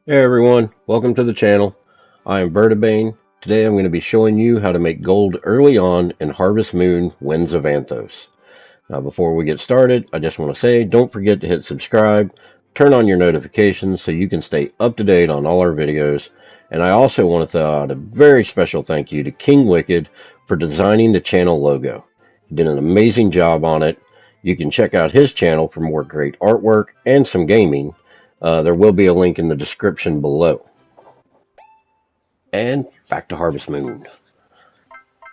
Hey everyone, welcome to the channel. I am Bertabane. Today I'm going to be showing you how to make gold early on in Harvest Moon Winds of Anthos. Now before we get started, I just want to say don't forget to hit subscribe, turn on your notifications so you can stay up to date on all our videos. And I also want to throw out a very special thank you to King Wicked for designing the channel logo. He did an amazing job on it. You can check out his channel for more great artwork and some gaming. There will be a link in the description below. And back to Harvest Moon.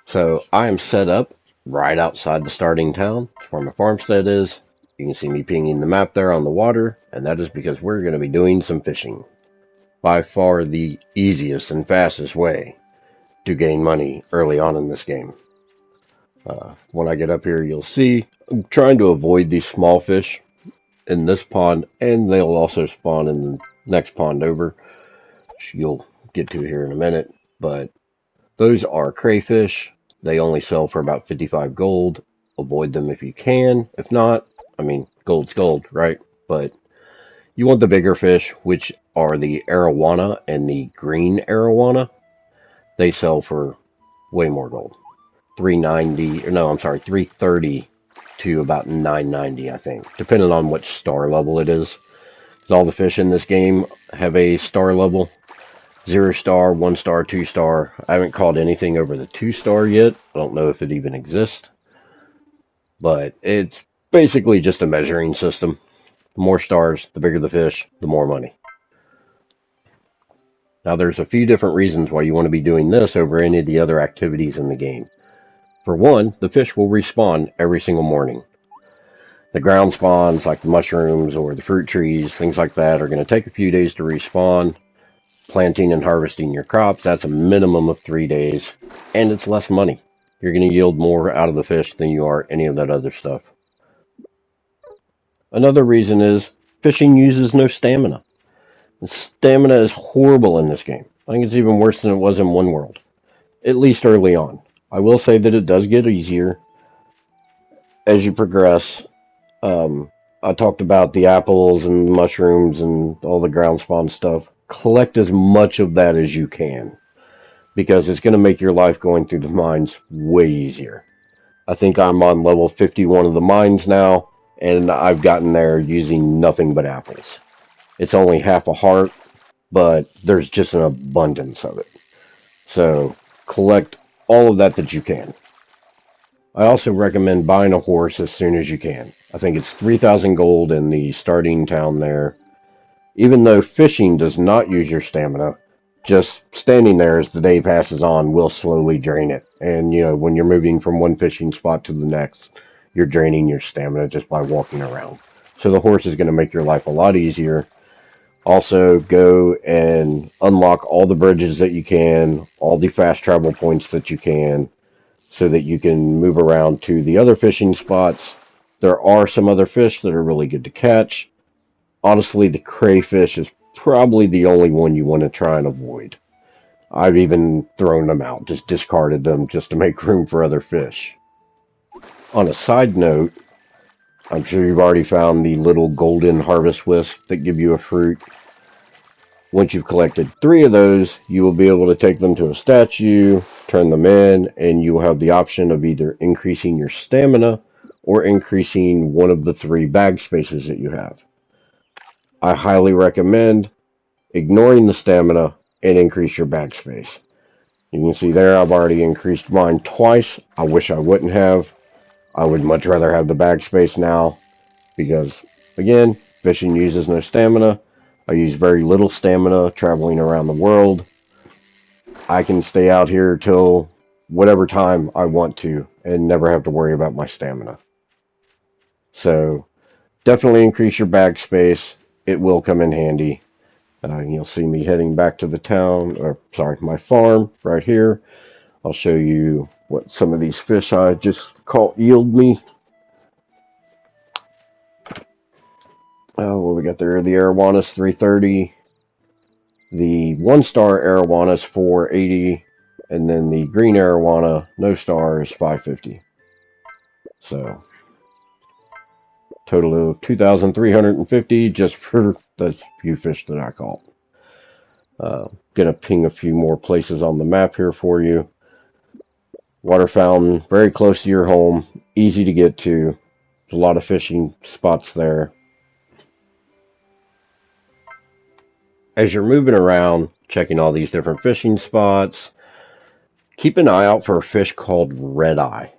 So I am set up right outside the starting town. That's where my farmstead is. You can see me pinging the map there on the water, and that is because we're going to be doing some fishing. By far the easiest and fastest way to gain money early on in this game. When I get up here, you'll see I'm trying to avoid these small fish in this pond, and they'll also spawn in the next pond over, which you'll get to here in a minute. But those are crayfish. They only sell for about 55 gold. Avoid them if you can. If not, I mean, gold's gold, right? But you want the bigger fish, which are the arowana and the green arowana. They sell for way more gold. 390, or no, I'm sorry, 330 to about 990, I think, depending on which star level it is. 'Cause all the fish in this game have a star level. 0 star, 1 star, 2 star. I haven't caught anything over the 2 star yet. I don't know if it even exists. But it's basically just a measuring system. The more stars, the bigger the fish, the more money. Now there's a few different reasons why you want to be doing this over any of the other activities in the game. For one, the fish will respawn every single morning. The ground spawns like the mushrooms or the fruit trees, things like that, are going to take a few days to respawn. Planting and harvesting your crops, that's a minimum of 3 days, and it's less money. You're going to yield more out of the fish than you are any of that other stuff. Another reason is fishing uses no stamina. Stamina is horrible in this game. I think it's even worse than it was in One World, at least early on. I will say that it does get easier as you progress. I talked about the apples and the mushrooms and all the ground spawn stuff. Collect as much of that as you can, because it's going to make your life going through the mines way easier. I think I'm on level 51 of the mines now, and I've gotten there using nothing but apples. It's only half a heart, but there's just an abundance of it. So collect all of that you can. I also recommend buying a horse as soon as you can. I think it's 3,000 gold in the starting town there. Even though fishing does not use your stamina, just standing there as the day passes on will slowly drain it. And, when you're moving from one fishing spot to the next, you're draining your stamina just by walking around. So the horse is going to make your life a lot easier. Also, go and unlock all the bridges that you can, all the fast travel points that you can, so that you can move around to the other fishing spots. There are some other fish that are really good to catch. Honestly, the crayfish is probably the only one you want to try and avoid. I've even thrown them out, just discarded them just to make room for other fish. On a side note, I'm sure you've already found the little golden harvest wisp that give you a fruit. Once you've collected 3 of those, you will be able to take them to a statue, turn them in, and you will have the option of either increasing your stamina or increasing one of the 3 bag spaces that you have. I highly recommend ignoring the stamina and increase your bag space. You can see there I've already increased mine twice. I wish I wouldn't have. I would much rather have the bag space now because, again, fishing uses no stamina. I use very little stamina traveling around the world. I can stay out here till whatever time I want to and never have to worry about my stamina. So definitely increase your bag space. It will come in handy. You'll see me heading back to the town, or sorry, my farm right here. I'll show you what some of these fish I just caught yield me. What we got there? The arowanas 330, the 1 star arowanas 480, and then the green arowana no star is 550. So total of 2,350 just for the few fish that I caught. Gonna ping a few more places on the map here for you. Water fountain, very close to your home, easy to get to. There's a lot of fishing spots there. As you're moving around, checking all these different fishing spots, keep an eye out for a fish called red eye.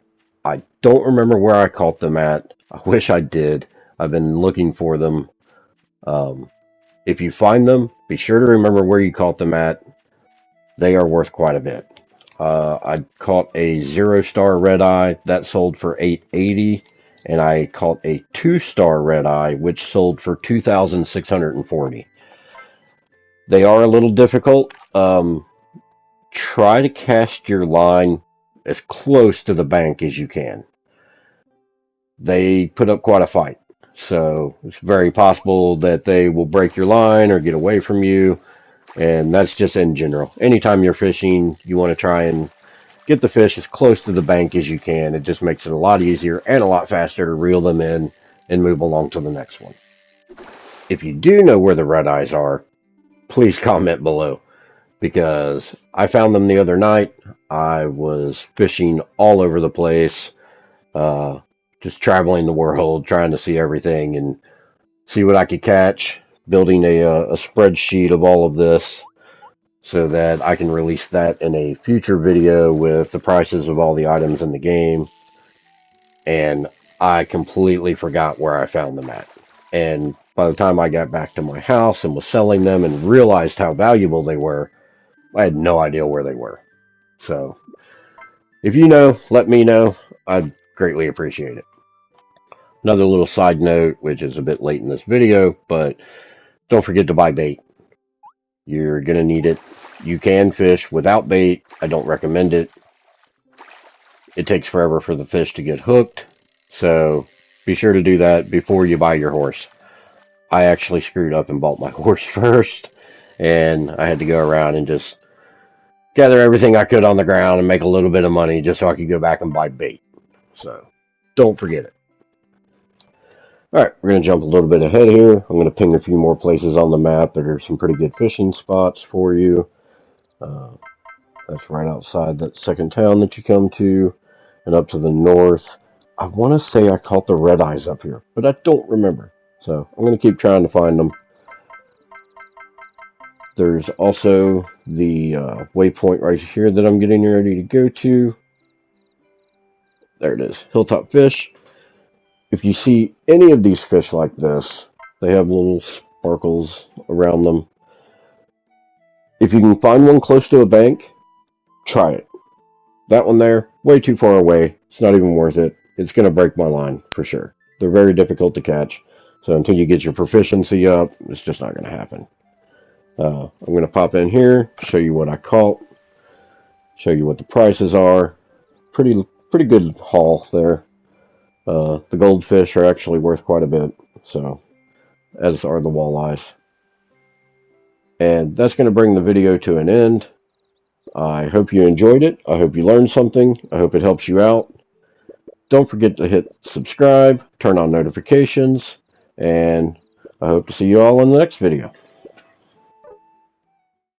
I don't remember where I caught them at. I wish I did. I've been looking for them. If you find them, be sure to remember where you caught them at. They are worth quite a bit. I caught a 0-star red eye that sold for $880, and I caught a 2-star red eye which sold for $2,640. They are a little difficult. Try to cast your line as close to the bank as you can. They put up quite a fight, so it's very possible that they will break your line or get away from you, and that's just in general. Anytime you're fishing, you want to try and get the fish as close to the bank as you can. It just makes it a lot easier and a lot faster to reel them in and move along to the next one. If you do know where the red eyes are, please comment below, because I found them the other night. I was fishing all over the place, just traveling the world, trying to see everything and see what I could catch, building a spreadsheet of all of this so that I can release that in a future video with the prices of all the items in the game. And I completely forgot where I found them at. And by the time I got back to my house and was selling them and realized how valuable they were, I had no idea where they were. So, if you know, let me know. I'd greatly appreciate it. Another little side note, which is a bit late in this video, but don't forget to buy bait. You're going to need it. You can fish without bait. I don't recommend it. It takes forever for the fish to get hooked. So, be sure to do that before you buy your horse. I actually screwed up and bought my horse first, and I had to go around and just gather everything I could on the ground and make a little bit of money just so I could go back and buy bait. So, don't forget it. Alright, we're going to jump a little bit ahead here. I'm going to ping a few more places on the map that are some pretty good fishing spots for you. That's right outside that second town that you come to, and up to the north. I want to say I caught the red eyes up here, but I don't remember. So, I'm going to keep trying to find them. There's also the waypoint right here that I'm getting ready to go to. There it is, Hilltop Fish. If you see any of these fish like this, they have little sparkles around them. If you can find one close to a bank, try it. That one there, way too far away. It's not even worth it. It's going to break my line for sure. They're very difficult to catch. So until you get your proficiency up, it's just not going to happen. I'm going to pop in here, show you what I caught, show you what the prices are. Pretty good haul there. The goldfish are actually worth quite a bit, so as are the walleyes. And that's going to bring the video to an end. I hope you enjoyed it. I hope you learned something. I hope it helps you out. Don't forget to hit subscribe, turn on notifications, and I hope to see you all in the next video.